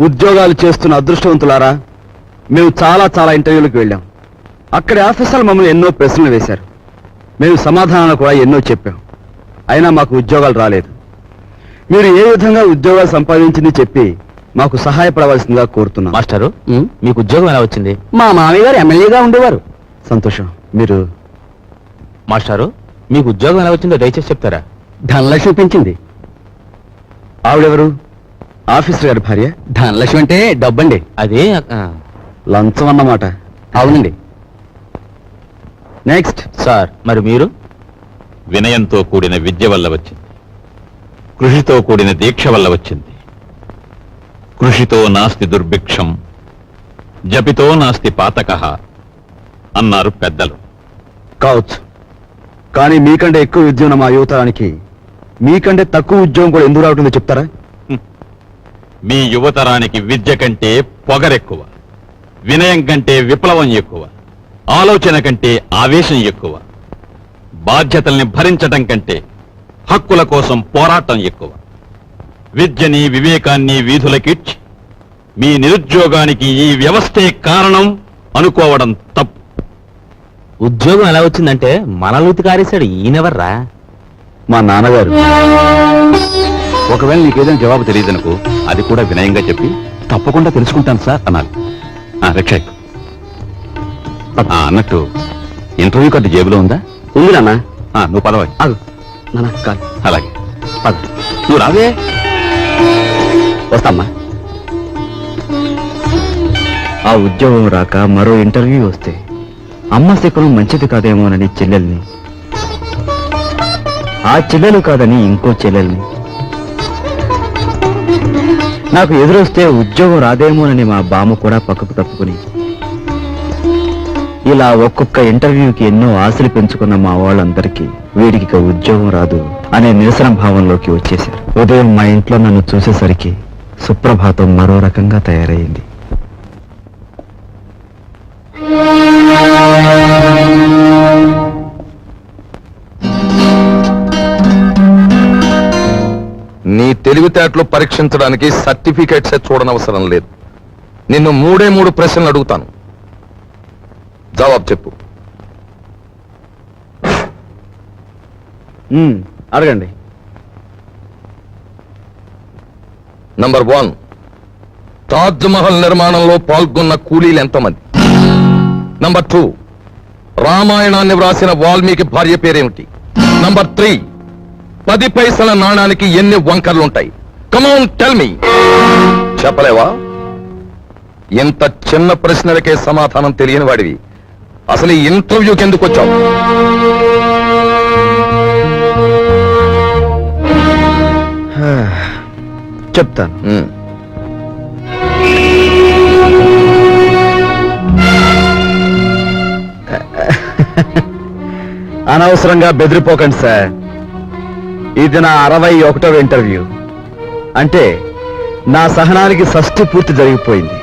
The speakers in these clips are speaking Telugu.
ఉద్యోగాలు చేస్తున్న అదృష్టవంతులారా, మేము చాలా చాలా ఇంటర్వ్యూలకు వెళ్ళాం. అక్కడి ఆఫీసర్లు మమ్మల్ని ఎన్నో ప్రశ్నలు వేశారు. మేము సమాధానాలు కూడా ఎన్నో చెప్పాం. అయినా మాకు ఉద్యోగాలు రాలేదు. మీరు ఏ విధంగా ఉద్యోగాలు సంపాదించింది చెప్పి మాకు సహాయపడవలసిందిగా కోరుతున్నాం. మాస్టారు, మీకు ఉద్యోగం ఎలా వచ్చింది? మా మామయ్య గారు ఎమ్మెల్యేగా ఉండేవారు. సంతోషం. మీరు మాస్టారు, మీకు ఉద్యోగం ఎలా వచ్చిందో దయచేసి చెప్తారా? ధనలక్ష్మి పెంచింది. ఆవిడెవరు? ఆఫీసర్ గారి భార్య. ధనలక్ష్మి అంటే డబ్బండి. అదే లంచం అన్నమాట. అవునండి. నెక్స్ట్. సార్, మరి మీరు? వినయంతో కూడిన విద్య వల్ల వచ్చింది, కృషితో కూడిన దీక్ష వల్ల వచ్చింది. కృషితో నాస్తి దుర్భిక్షం, జపితో నాస్తి పాతకః అన్నారు పెద్దలు. కావచ్చు, కానీ మీకంటే ఎక్కువ విద్య ఉన్న మా యువతరానికి మీకంటే తక్కువ ఉద్యోగం కూడా ఎందుకు రావటుందో చెప్తారా? మీ యువతరానికి విద్య కంటే పొగరెక్కువ, వినయం కంటే విప్లవం ఎక్కువ, ఆలోచన కంటే ఆవేశం ఎక్కువ, బాధ్యతల్ని భరించటం కంటే హక్కుల కోసం పోరాటం ఎక్కువ. విద్యని వివేకాన్ని వీధులకిచ్చి మీ నిరుద్యోగానికి ఈ వ్యవస్థే కారణం అనుకోవడం తప్పు. ఉద్యోగం ఎలా వచ్చిందంటే మనల్ని కారేశాడు. ఈయనెవర్రా? మా నాన్నగారు. ఒకవేళ నీకేదైనా జవాబు తెలియదనుకో, అది కూడా వినయంగా చెప్పి తప్పకుండా తెలుసుకుంటాను సార్ అనాలి. రిక్షా అన్నట్టు ఇంటర్వ్యూ కార్డు జేబులో ఉందా? ఉంది నాన్న. నువ్వు పదవాలి. నాన్న కాదు. అలాగే పద. నువ్వు రావే. వస్తామ్మా. ఆ ఉద్యోగం రాక మరో ఇంటర్వ్యూ వస్తే అమ్మ శకునం మంచిది కాదేమోనని చెల్లెల్ని, ఆ చెల్లెలు కాదని ఇంకో చెల్లెల్ని, నాకు ఎదురొస్తే ఉద్యోగం రాదేమోనని మా బామ్మ కూడా పక్కకు తప్పుకుని, ఇలా ఒక్కొక్క ఇంటర్వ్యూకి ఎన్నో ఆశలు పెంచుకున్న మా వాళ్ళందరికీ వీడికి ఇక ఉద్యోగం రాదు అనే నిరసన భావంలోకి వచ్చేశారు. ఉదయం మా ఇంట్లో నన్ను చూసేసరికి సుప్రభాతం మరో రకంగా తయారైంది. నీ తెలివితేటలు పరీక్షించడానికి సర్టిఫికేట్సే చూడనవసరం లేదు. నిన్ను 3 ప్రశ్నలు అడుగుతాను, జవాబు చెప్పు. అడగండి. నంబర్ 1, తాజ్ మహల్ నిర్మాణంలో పాల్గొన్న కూలీలు ఎంతమంది? నంబర్ 2, రామాయణాన్ని వ్రాసిన వాల్మీకి భార్య పేరేమిటి? నంబర్ 3, 10 పైసల నాణానికి ఎన్ని వంకర్లుంటాయి? Come on tell me. చెప్పలేవా? ఇంత చిన్న ప్రశ్నలకే సమాధానం తెలియని వాడివి అసలు ఈ ఇంటర్వ్యూకి ఎందుకు వచ్చావు? చెప్తాను. అనవసరంగా బెదిరిపోకండి సార్. ఇది నా 61వ ఇంటర్వ్యూ. అంటే నా సహనానికి షష్ఠి పూర్తి జరిగిపోయింది.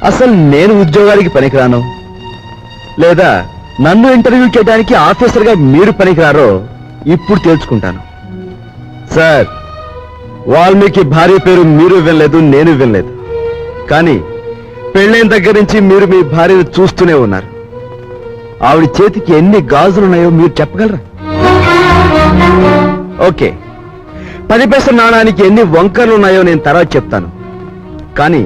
అసలు నేను ఉద్యోగానికి పనికిరాను, లేదా నన్ను ఇంటర్వ్యూ చేయడానికి ఆఫీసర్గా మీరు పనికిరారో ఇప్పుడు తేల్చుకుంటాను. సార్, వాల్మీకి భార్య పేరు మీరు వినలేదు, నేను వినలేదు. కానీ పెళ్ళైన దగ్గర నుంచి మీరు మీ భార్యను చూస్తూనే ఉన్నారు. ఆవిడ చేతికి ఎన్ని గాజులున్నాయో మీరు చెప్పగలరా? ఓకే, 10 పైసల నాణానికి ఎన్ని వంకర్లు ఉన్నాయో నేను తర్వాత చెప్తాను. కానీ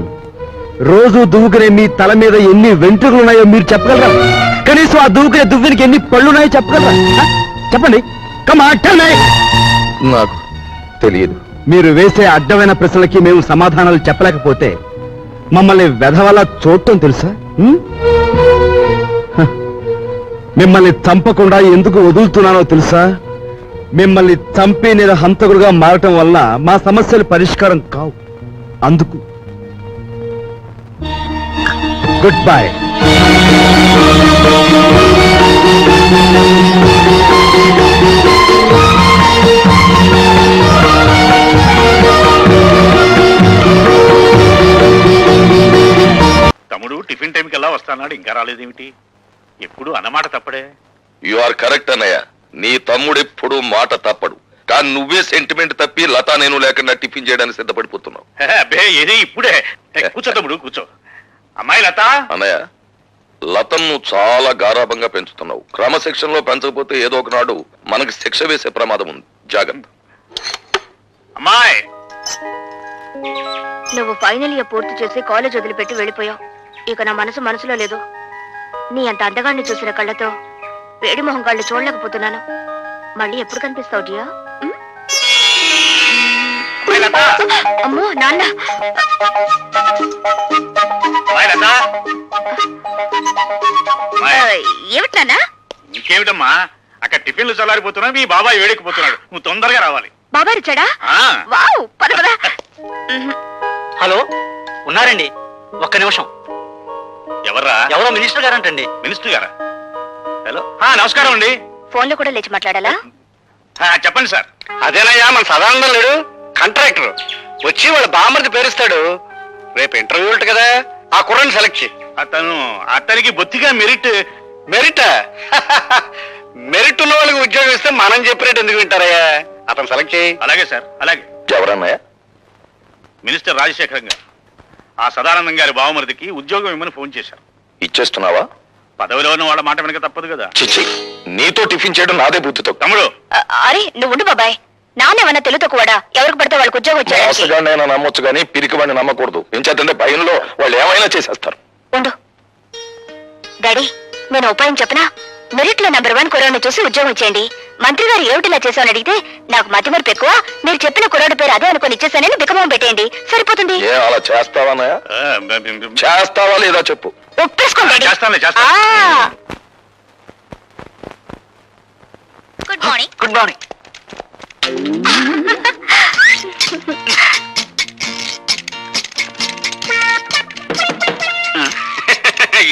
రోజు దువ్వుకునే మీ తల మీద ఎన్ని వెంట్రుకలు ఉన్నాయో మీరు చెప్పగలరా? కనీసం ఆ దువ్వుకునే దువ్వునికి ఎన్ని పళ్ళు ఉన్నాయో చెప్పగలరా? చెప్పండి. నాకు తెలియదు. మీరు వేసే అడ్డమైన ప్రశ్నలకి మేము సమాధానాలు చెప్పలేకపోతే మమ్మల్ని వెధవలా చూడటం తెలుసా? మిమ్మల్ని చంపకుండా ఎందుకు వదులుతున్నానో తెలుసా? మిమ్మల్ని చంపి నేను హంతకుడుగా మారటం వల్ల మా సమస్యలు పరిష్కారం కావు. అందుకు గుడ్ బై. తమ్ముడు టిఫిన్ టైంకి ఎలా వస్తానాడు, ఇంకా రాలేదేమిటి? ఎప్పుడు అన్నమాట తప్పడే. యు ఆర్ కరెక్ట్ అన్నయ్య. నీ తమ్ముడు ఎప్పుడు మాట తప్పడు. కానీ నువ్వే సెంటిమెంట్ తప్పి లతా నేను లేకుండా టిఫిన్ చేయడానికి సిద్ధపడిపోతున్నావు. అబ్బే ఏది ఇప్పుడే కూర్చో తమ్ముడు కూర్చో. అమ్మాయి లత, అన్నయ్య, లతను నువ్వు చాలా గారాభంగా పెంచుతున్నావు. క్రమశిక్షణలో పెంచకపోతే ఏదో ఒకనాడు మనకి శిక్ష వేసే ప్రమాదం ఉంది. జాగ్రత్త. అమ్మాయి నువ్వు ఫైనల్ ఇయర్ పూర్తి చేసి కాలేజ్ వదిలిపెట్టి వెళ్ళిపోయావు. ఇక నా మనసులో లేదు. నీ అంత అందగాన్ని చూసిన కళ్ళతో వేడి మొహం కళ్ళు చూడలేకపోతున్నాను. మళ్ళీ ఎప్పుడు కనిపిస్తావు డియా? అమ్మాయి లత, అమ్మో నాన్న. అమ్మాయి లత. అమ్మాయి, ఏమిటి నాన్న? ఇంకేమిటమ్మా, అక్కడ టిఫిన్లు చల్లారిపోతున్నా, మీ బాబాయ్ వేడెక్కిపోతున్నాడు. నువ్వు తొందరగా రావాలి. బాబాయ్ వచ్చాడా? ఆ, వావ్, పద పద. హలో, ఉన్నారండి? ఒక్క నిమిషం. ఎవర్రా? ఎవరో మినిస్టర్ గారంటండి. మినిస్టర్ గారా? హలో, నమస్కారం అండి. ఫోన్ లో కూడా లేచి మాట్లాడాలా? చెప్పండి సార్. అదేనయ్యా, మన సదానందం లేడు, కాంట్రాక్టర్ వచ్చి వాళ్ళ బామ్మర్ది పేరుస్తాడు. రేపు ఇంటర్వ్యూ ఉంటుంది కదా, ఆ కుర్రని సెలెక్ట్ చేయి. అతనికి బొత్తిగా మెరిట్. మెరిట్ మెరిట్ ఉన్న వాళ్ళకి ఉద్యోగం ఇస్తే మనం చెప్పినట్టు ఎందుకు వింటారయ్యా? అతను సెలెక్ట్ చేయి. అలాగే సార్, అలాగే. ఎవరన్నయ్య? మినిస్టర్ రాజశేఖరం గారు ఆ సదానందం గారి బావమరిదికి ఉద్యోగం ఇమ్మని ఫోన్ చేశారు. ఇచ్చేస్తున్నావా? పదవిలో ఉన్న వాళ్ళ మాట వెనక తప్పదు కదా. చిచ్చి, నీతో టిఫిన్ చేయడం నాదే బుద్ధితో. తమ్ముడు, అరే నువ్వు ఉండు బాబాయ్. నానేమన్నా తెలుతో కూడా ఎవరికి పడితే వాళ్ళకి ఉద్యోగం వచ్చాడు. మోసగాడినైనా నమ్మొచ్చు కానీ పిరికివాడిని నమ్మకూడదు. ఏం చేద్దంటే భయంలో వాళ్ళు ఏమైనా చేసేస్తారు. ఉండు డాడీ, నేను ఉపాయం చెప్పనా? మెరిట్ లో నెంబర్ 1 కుర్రాడిని చూసి ఉద్యోగం ఇచ్చేయండి. మంత్రి గారు ఏమిటిలా చేశామని అడిగితే నాకు మతి మరపు ఎక్కువ, మీరు చెప్పిన కుర్రాడి పేరు అదే అనుకుని ఇచ్చేసానని బికమం పెట్టేయండి, సరిపోతుంది. ఏ అలా చేస్తావానయ్య? చేస్తావా లేదా చెప్పు. ఒప్పేసుకోండి. చేస్తానులే, చేస్తా. Good morning. Good morning.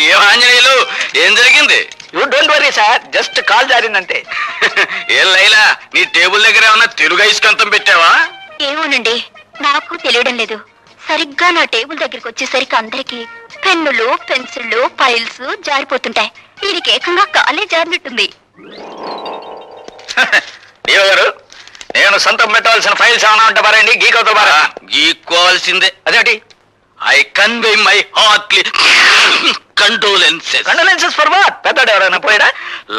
ఏం ఆంజనేయులు, ఏం జరిగింది? You don't worry sir, just call జారిందంటే. ఏం లైలా, నీ టేబుల్ దగ్గర ఏమన్నా తెలుగు ఐస్కంతం పెట్టావా? ఏమోనండి, నాకు తెలియడం లేదు. సరిగ్గా నా టేబుల్ దగ్గరికి వచ్చేసరికి అందరికి పెన్నులు, పెన్సిళ్ళు, ఫైల్స్ జారిపోతుంటాయి. వీరికి ఏకంగా కాలే జారినట్టుంది. దేవ గారు, నేను సొంతం పెట్టాల్సిన ఫైల్స్ ఏమైనా ఉంటే పారండి, గీకోవాల్సిందే. గీక్కోవాల్సిందే. అదేంటి? I convey my heartly condolences. Condolences for what? పెద్దడు ఎవరైనా పోయాడా?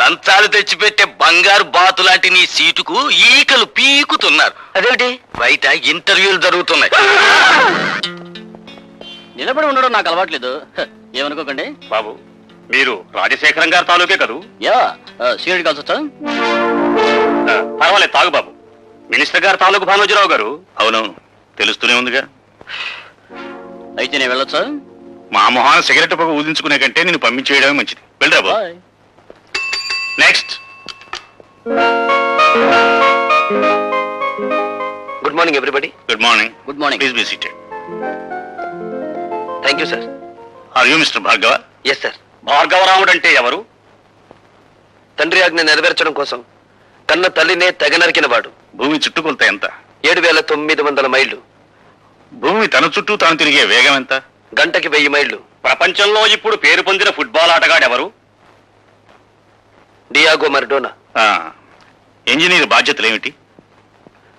లంచాలు తెచ్చిపెట్టే బంగారు బాతు లాంటి నీ సీటుకు ఈకలు పీకుతున్నారు. అదేంటి? బయట ఇంటర్వ్యూలు జరుగుతున్నాయి. నిలబడి ఉండడం నాకు అలవాట్లేదు, ఏమనుకోకండి. బాబు, మీరు రాజశేఖరం గారి తాలూకే కదూ? యా, సీరియడ్ కాల్స్ వచ్చా? పర్వాలేదు, తాగు బాబు. మినిస్టర్ గారి తాలూకు భానోజీరావు గారు. అవునవును, తెలుస్తూనే ఉందిగా. అయితే నేను వెళ్ళొచ్చా? మా మొహాన సిగరెట్ పొగ ఊదించుకునే కంటే నేను పంపించేయడమే మంచిది. వెళ్ళరా బాబు. Bye. Next. Good morning everybody. Good morning. Good morning. Please be seated. Thank you sir. Are you mister Bhargava? Yes sir. Bhargavaramudu అంటే ఎవరు? తండ్రి ఆజ్ఞ నెరవేర్చడం కోసం కన్న తల్లినే తెగ నరికిన వాడు. భూమి చుట్టుకొలత ఎంత? 7,900 మైళ్ళు. భూమి తన చుట్టూ తాను తిరిగే వేగం ఎంత? గంటకి 1000 మైళ్ళు. ప్రపంచంలో ఇప్పుడు పేరు పొందిన ఫుట్బాల్ ఆటగాడెవరు? Diego Maradona. ఇంజనీర్ బాధ్యతలు ఏమిటి?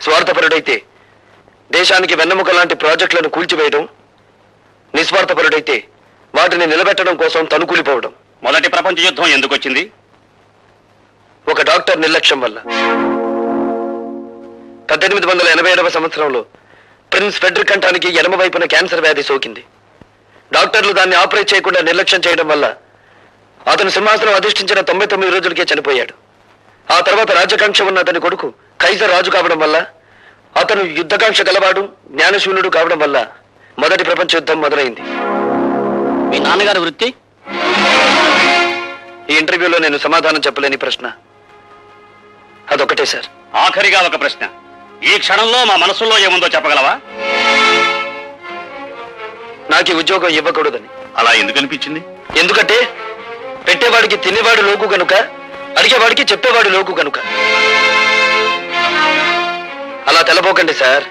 స్వార్థపరుడైతే దేశానికి వెన్నెముక లాంటి ప్రాజెక్టులను కూల్చివేయడం, నిస్వార్థపరుడైతే వాటిని నిలబెట్టడం కోసం తనుకూలిపోవడం. మొదటి ప్రపంచ యుద్ధం ఎందుకు వచ్చింది? ఒక డాక్టర్ నిర్లక్ష్యం వల్ల. 1887వ సంవత్సరంలో ప్రిన్స్ ఫెడ్రిక్ కంఠానికి ఎడమ వైపున క్యాన్సర్ వ్యాధి సోకింది. డాక్టర్లు దాన్ని ఆపరేట్ చేయకుండా నిర్లక్ష్యం చేయడం వల్ల అతను సింహాసనం అధిష్ఠించిన 99 రోజులకే చనిపోయాడు. ఆ తర్వాత రాజకాంక్ష ఉన్న అతని కొడుకు కైజర్ రాజు కావడం వల్ల, అతను యుద్ధకాంక్ష గలవాడు, జ్ఞానశూన్యుడు కావడం వల్ల మొదటి ప్రపంచ యుద్ధం మొదలైంది. మీ నాన్నగారి వృత్తి? ఈ ఇంటర్వ్యూలో నేను సమాధానం చెప్పలేని ప్రశ్న అదొకటే సార్. ఆఖరిగా ఒక ప్రశ్న. ఈ క్షణంలో మా మనసులో ఏముందో చెప్పగలవా? నాకు ఈ ఉద్యోగం ఇవ్వకూడదని. అలా ఎందుకు అనిపించింది? ఎందుకంటే పెట్టేవాడికి తినేవాడు లోకు కనుక, అడిగేవాడికి చెప్పేవాడు లోకు కనుక. అలా తెలపోకండి సార్.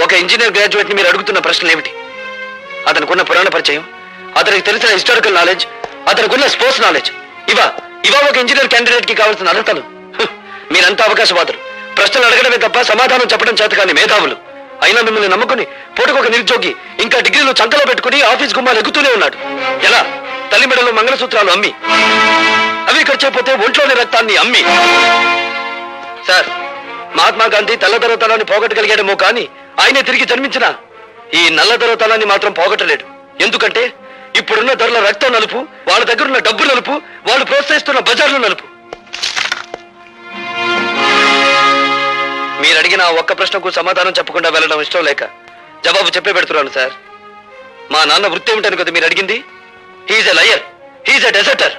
ఒక ఇంజనీర్ గ్రాడ్యుయేట్ ని మీరు అడుగుతున్న ప్రశ్నలు ఏమిటి? అతనికున్న పురాణ పరిచయం, అతనికి తెలిసిన హిస్టారికల్ నాలెడ్జ్, అతనికున్న స్పోర్ట్స్ నాలెడ్జ్, ఇవా ఒక ఇంజనీర్ క్యాండిడేట్ కి కావాల్సిన అర్హతలు. మీరంతా అవకాశవాదులు. ప్రశ్నలు అడగడమే తప్ప సమాధానం చెప్పడం చేత కాని మేధావులు. అయినా మిమ్మల్ని నమ్ముకుని పూటకొక నిరుద్యోగి ఇంకా డిగ్రీలు చంకలో పెట్టుకుని ఆఫీస్ గుమ్మాలు ఎక్కుతూనే ఉన్నాడు. ఎలా? తల్లి మెడలో మంగళసూత్రాలు అమ్మి, అవి ఖర్చైపోతే ఒంట్లోని రక్తాన్ని అమ్మి. సార్, మహాత్మా గాంధీ తెల్లదొరతనాన్ని పోగొట్టగలిగాడేమో కానీ ఆయనే తిరిగి జన్మించిన ఈ నల్లదొరతనాన్ని మాత్రం పోగొట్టలేడు. ఎందుకంటే ఇప్పుడున్న ధరల రక్తం నలుపు, వాళ్ళ దగ్గరున్న డబ్బు నలుపు, వాళ్ళు ప్రోత్సహిస్తున్న బజార్లు నలుపు. మీరు అడిగిన ఆ ఒక్క ప్రశ్నకు సమాధానం చెప్పకుండా వెళ్ళడం ఇష్టం లేక జవాబు చెప్పే పెడుతున్నాను సార్. మా నాన్న వృత్తి ఏమిటని కదా మీరు అడిగింది? He's a liar, he's a deserter.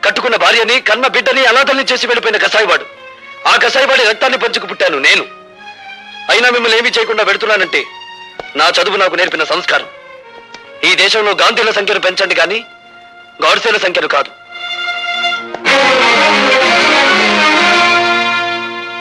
కట్టుకున్న భార్యని, కన్న బిడ్డని అనాథల్ని చేసి వెళ్ళిపోయిన కసాయివాడు. ఆ కసాయివాడి రక్తాన్ని పంచుకు పుట్టాను నేను. అయినా మిమ్మల్ని ఏమీ చేయకుండా పెడుతున్నానంటే నా చదువు నాకు నేర్పిన సంస్కారం. ఈ దేశంలో గాంధీల సంఖ్యను పెంచండి కానీ గాడ్సేల సంఖ్యను కాదు.